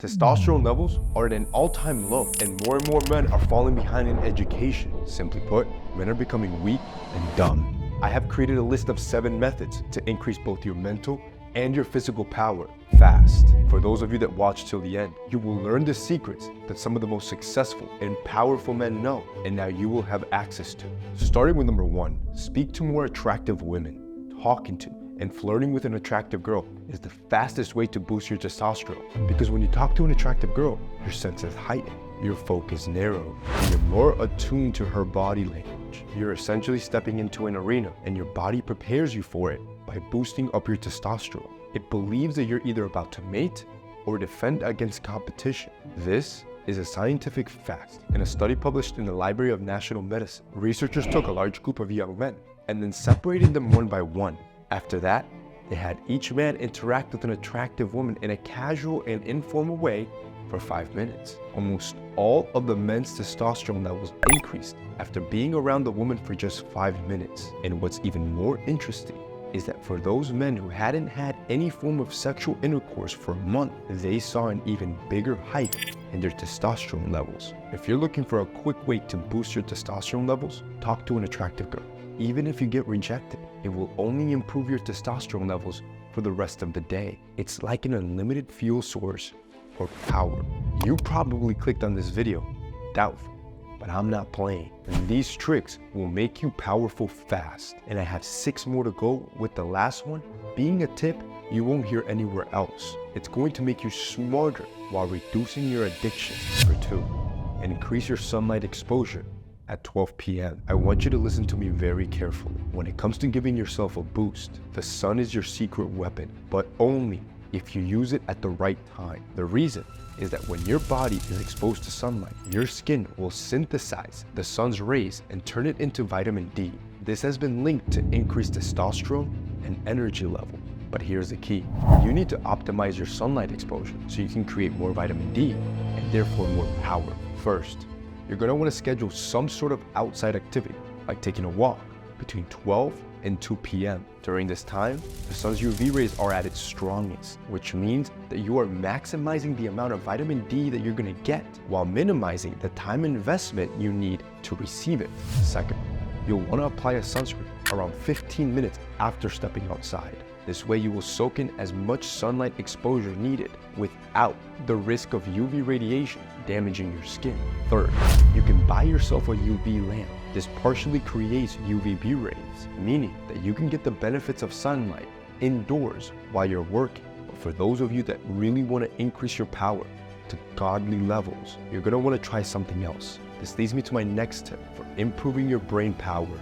Testosterone levels are at an all-time low, and more men are falling behind in education. Simply put, men are becoming weak and dumb. I have created a list of 7 methods to increase both your mental and your physical power fast. For those of you that watch till the end, you will learn the secrets that some of the most successful and powerful men know, and now you will have access to. Starting with number 1, speak to more attractive women. Talking to and flirting with an attractive girl is the fastest way to boost your testosterone, because when you talk to an attractive girl, your senses heighten, your focus narrows, and you're more attuned to her body language. You're essentially stepping into an arena, and your body prepares you for it by boosting up your testosterone. It believes that you're either about to mate or defend against competition. This is a scientific fact. In a study published in the Library of National Medicine, researchers took a large group of young men and then separated them one by one. After that, they had each man interact with an attractive woman in a casual and informal way for 5 minutes. Almost all of the men's testosterone levels increased after being around the woman for just 5 minutes. And what's even more interesting is that for those men who hadn't had any form of sexual intercourse for a month, they saw an even bigger hike in their testosterone levels. If you're looking for a quick way to boost your testosterone levels, talk to an attractive girl. Even if you get rejected, it will only improve your testosterone levels for the rest of the day. It's like an unlimited fuel source for power. You probably clicked on this video, doubtful, but I'm not playing. And these tricks will make you powerful fast. And I have 6 more to go, with the last one being a tip you won't hear anywhere else. It's going to make you smarter while reducing your addiction. Number 2, increase your sunlight exposure at 12 p.m. I want you to listen to me very carefully. When it comes to giving yourself a boost, the sun is your secret weapon, but only if you use it at the right time. The reason is that when your body is exposed to sunlight, your skin will synthesize the sun's rays and turn it into vitamin D. This has been linked to increased testosterone and energy level. But here's the key. You need to optimize your sunlight exposure so you can create more vitamin D and therefore more power. First, you're going to want to schedule some sort of outside activity, like taking a walk between 12 and 2 p.m. During this time, the sun's UV rays are at its strongest, which means that you are maximizing the amount of vitamin D that you're going to get while minimizing the time investment you need to receive it. Second, you'll want to apply a sunscreen around 15 minutes after stepping outside. This way you will soak in as much sunlight exposure needed without the risk of UV radiation damaging your skin. Third, you can buy yourself a UV lamp. This partially creates UVB rays, meaning that you can get the benefits of sunlight indoors while you're working. But for those of you that really want to increase your power to godly levels, you're going to want to try something else. This leads me to my next tip for improving your brain power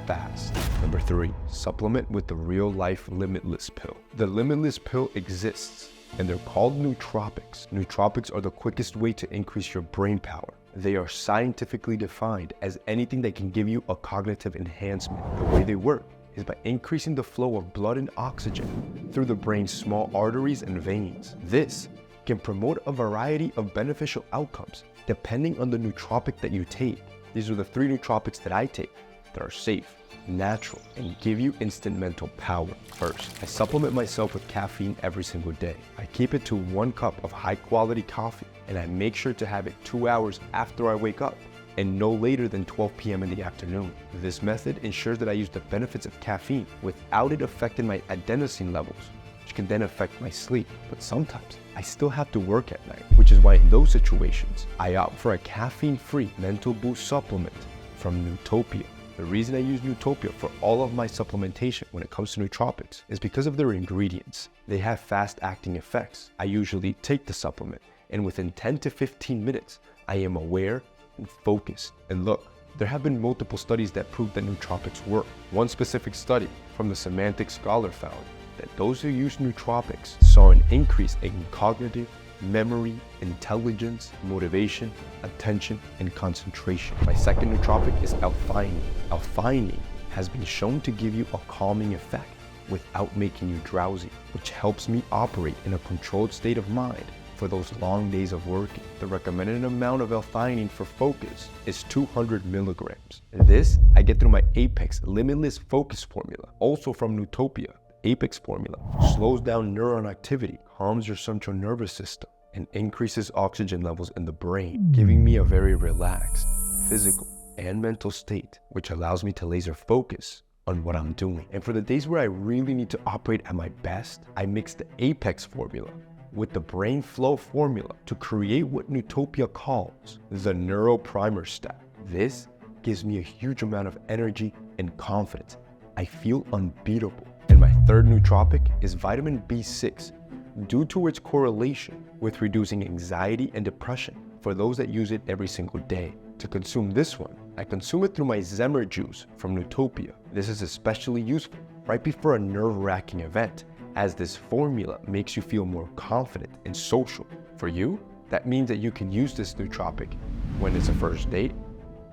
fast. Number 3, supplement with the real-life limitless pill. The limitless pill exists, and they're called nootropics. Nootropics are the quickest way to increase your brain power. They are scientifically defined as anything that can give you a cognitive enhancement. The way they work is by increasing the flow of blood and oxygen through the brain's small arteries and veins. This can promote a variety of beneficial outcomes depending on the nootropic that you take. These are the 3 nootropics that I take that are safe, natural, and give you instant mental power. First, I supplement myself with caffeine every single day. I keep it to 1 cup of high quality coffee, and I make sure to have it 2 hours after I wake up and no later than 12 p.m. in the afternoon. This method ensures that I use the benefits of caffeine without it affecting my adenosine levels, which can then affect my sleep. But sometimes I still have to work at night, which is why in those situations, I opt for a caffeine-free mental boost supplement from Nootopia. The reason I use Nootopia for all of my supplementation when it comes to nootropics is because of their ingredients. They have fast-acting effects. I usually take the supplement, and within 10 to 15 minutes, I am aware and focused. And look, there have been multiple studies that prove that nootropics work. One specific study from the Semantic Scholar found that those who use nootropics saw an increase in cognitive, memory, intelligence, motivation, attention, and concentration. My second nootropic is L-theanine. L-theanine has been shown to give you a calming effect without making you drowsy, which helps me operate in a controlled state of mind for those long days of working. The recommended amount of L-theanine for focus is 200 milligrams. This I get through my Apex Limitless Focus formula, also from Nootopia. Apex formula slows down neuron activity, calms your central nervous system, and increases oxygen levels in the brain, giving me a very relaxed physical and mental state, which allows me to laser focus on what I'm doing. And for the days where I really need to operate at my best, I mix the Apex formula with the Brain Flow formula to create what Nootopia calls the Neuro Primer stack. This gives me a huge amount of energy and confidence. I feel unbeatable. And my third nootropic is vitamin B6, due to its correlation with reducing anxiety and depression for those that use it every single day. To consume this one, I consume it through my Zemmer juice from Nootopia. This is especially useful right before a nerve-wracking event, as this formula makes you feel more confident and social. For you, that means that you can use this nootropic when it's a first date,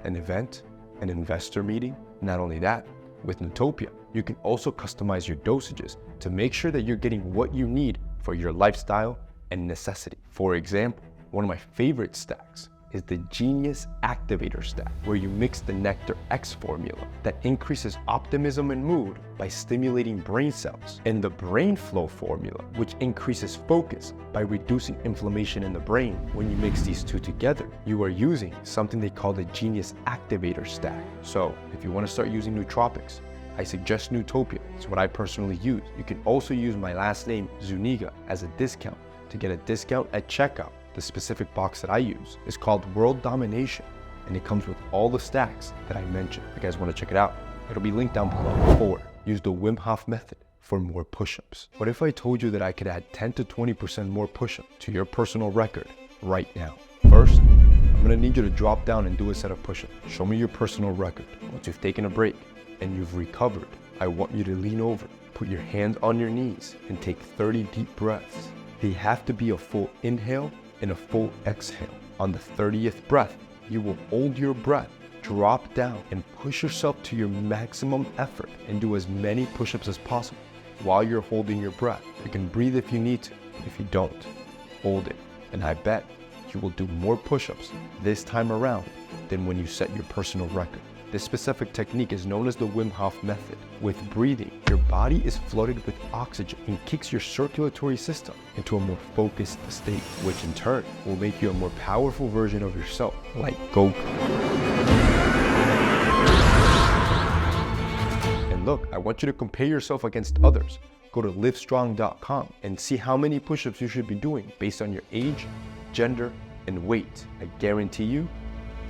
an event, an investor meeting. Not only that, with Nootopia, you can also customize your dosages to make sure that you're getting what you need for your lifestyle and necessity. For example, one of my favorite stacks is the Genius Activator stack, where you mix the Nectar X formula that increases optimism and mood by stimulating brain cells, and the Brain Flow formula, which increases focus by reducing inflammation in the brain. When you mix these two together, you are using something they call the Genius Activator stack. So if you want to start using nootropics, I suggest Nootopia. It's what I personally use. You can also use my last name, Zuniga, as a discount to get a discount at checkout. The specific box that I use is called World Domination, and it comes with all the stacks that I mentioned. If you guys want to check it out, it'll be linked down below. 4. Use the Wim Hof method for more push-ups. What if I told you that I could add 10 to 20% more push-ups to your personal record right now? First, I'm gonna need you to drop down and do a set of push-ups. Show me your personal record. Once you've taken a break and you've recovered, I want you to lean over, put your hands on your knees, and take 30 deep breaths. They have to be a full inhale and a full exhale. On the 30th breath, you will hold your breath, drop down, and push yourself to your maximum effort and do as many push-ups as possible while you're holding your breath. You can breathe if you need to. If you don't, hold it. And I bet you will do more push-ups this time around than when you set your personal record. This specific technique is known as the Wim Hof method. With breathing, your body is flooded with oxygen and kicks your circulatory system into a more focused state, which in turn will make you a more powerful version of yourself, like Goku. And look, I want you to compare yourself against others. Go to livestrong.com and see how many push-ups you should be doing based on your age, gender, and weight. I guarantee you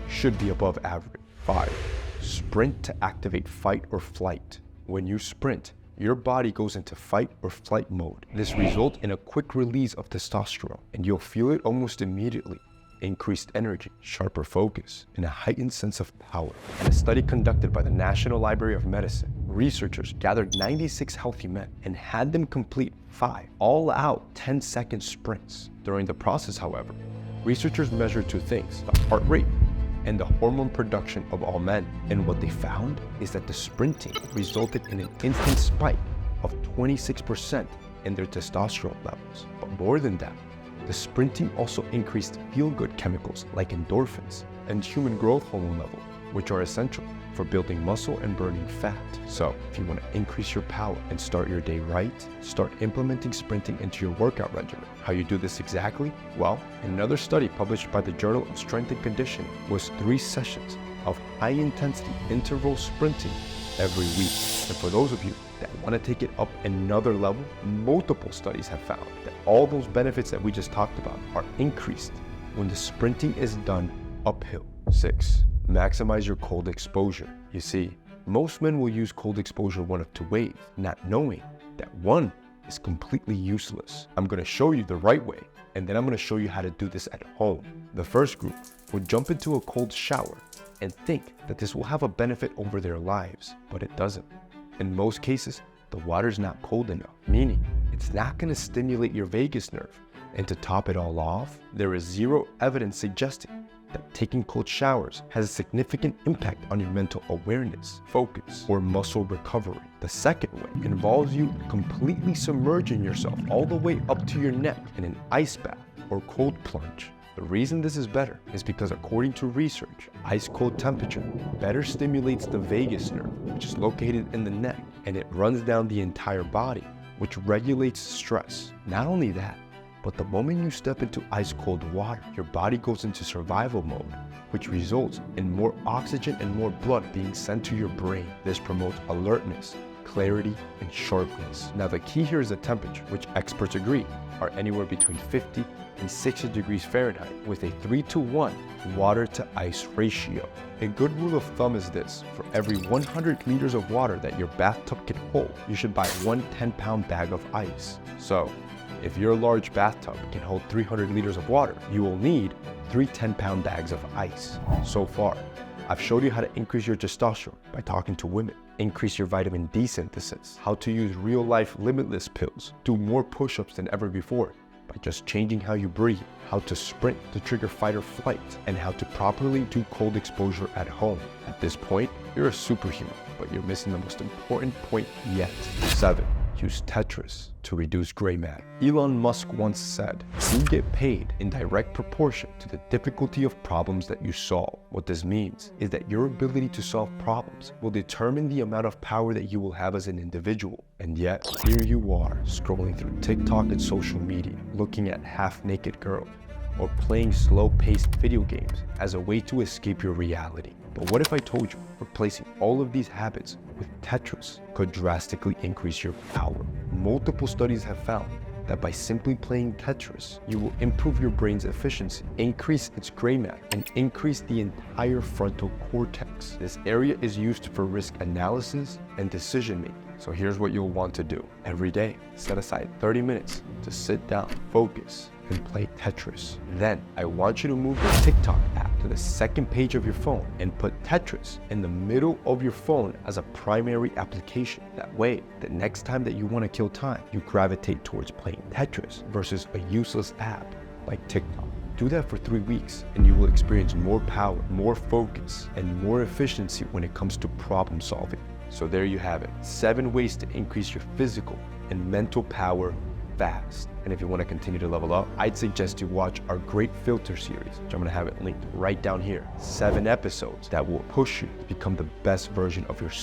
should be above average. 5. Sprint to activate fight or flight. When you sprint, your body goes into fight or flight mode. This results in a quick release of testosterone, and you'll feel it almost immediately. Increased energy, sharper focus, and a heightened sense of power. In a study conducted by the National Library of Medicine, researchers gathered 96 healthy men and had them complete 5 all-out 10-second sprints. During the process, however, researchers measured 2 things: the heart rate and the hormone production of all men. And what they found is that the sprinting resulted in an instant spike of 26% in their testosterone levels. But more than that, the sprinting also increased feel-good chemicals like endorphins and human growth hormone level, which are essential for building muscle and burning fat. So if you want to increase your power and start your day right, start implementing sprinting into your workout regimen. How you do this exactly? Well, another study published by the Journal of Strength and Conditioning was 3 sessions of high-intensity interval sprinting every week. And for those of you that want to take it up another level, multiple studies have found that all those benefits that we just talked about are increased when the sprinting is done uphill. 6. Maximize your cold exposure. You see, most men will use cold exposure one of 2 ways, not knowing that one is completely useless. I'm going to show you the right way, and then I'm going to show you how to do this at home. The first group would jump into a cold shower and think that this will have a benefit over their lives, but it doesn't. In most cases, the water's not cold enough, meaning it's not going to stimulate your vagus nerve. And to top it all off, there is 0 evidence suggesting that taking cold showers has a significant impact on your mental awareness, focus, or muscle recovery. The second way involves you completely submerging yourself all the way up to your neck in an ice bath or cold plunge. The reason this is better is because according to research, ice cold temperature better stimulates the vagus nerve, which is located in the neck, and it runs down the entire body, which regulates stress. Not only that, But the moment you step into ice cold water, your body goes into survival mode, which results in more oxygen and more blood being sent to your brain. This promotes alertness, clarity, and sharpness. Now the key here is the temperature, which experts agree are anywhere between 50 and 60 degrees Fahrenheit with a 3-to-1 water to ice ratio. A good rule of thumb is this: for every 100 liters of water that your bathtub can hold, you should buy one 10-pound bag of ice. So, if your large bathtub can hold 300 liters of water, you will need 3 10-pound bags of ice. So far, I've showed you how to increase your testosterone by talking to women, increase your vitamin D synthesis, how to use real-life limitless pills, do more push-ups than ever before by just changing how you breathe, how to sprint to trigger fight or flight, and how to properly do cold exposure at home. At this point, you're a superhuman, but you're missing the most important point yet. 7. Use Tetris to reduce gray matter. Elon Musk once said, "You get paid in direct proportion to the difficulty of problems that you solve." What this means is that your ability to solve problems will determine the amount of power that you will have as an individual. And yet, here you are, scrolling through TikTok and social media, looking at half-naked girls, or playing slow-paced video games as a way to escape your reality. But what if I told you replacing all of these habits with Tetris could drastically increase your power? Multiple studies have found that by simply playing Tetris, you will improve your brain's efficiency, increase its gray matter, and increase the entire frontal cortex. This area is used for risk analysis and decision making. So here's what you'll want to do. Every day, set aside 30 minutes to sit down, focus, and play Tetris. Then, I want you to move your TikTok app to the second page of your phone and put Tetris in the middle of your phone as a primary application. That way, the next time that you want to kill time, you gravitate towards playing Tetris versus a useless app like TikTok. Do that for 3 weeks and you will experience more power, more focus, and more efficiency when it comes to problem solving. So there you have it, 7 ways to increase your physical and mental power fast. And if you want to continue to level up, I'd suggest you watch our Great Filter series, which I'm going to have it linked right down here. 7 episodes that will push you to become the best version of yourself.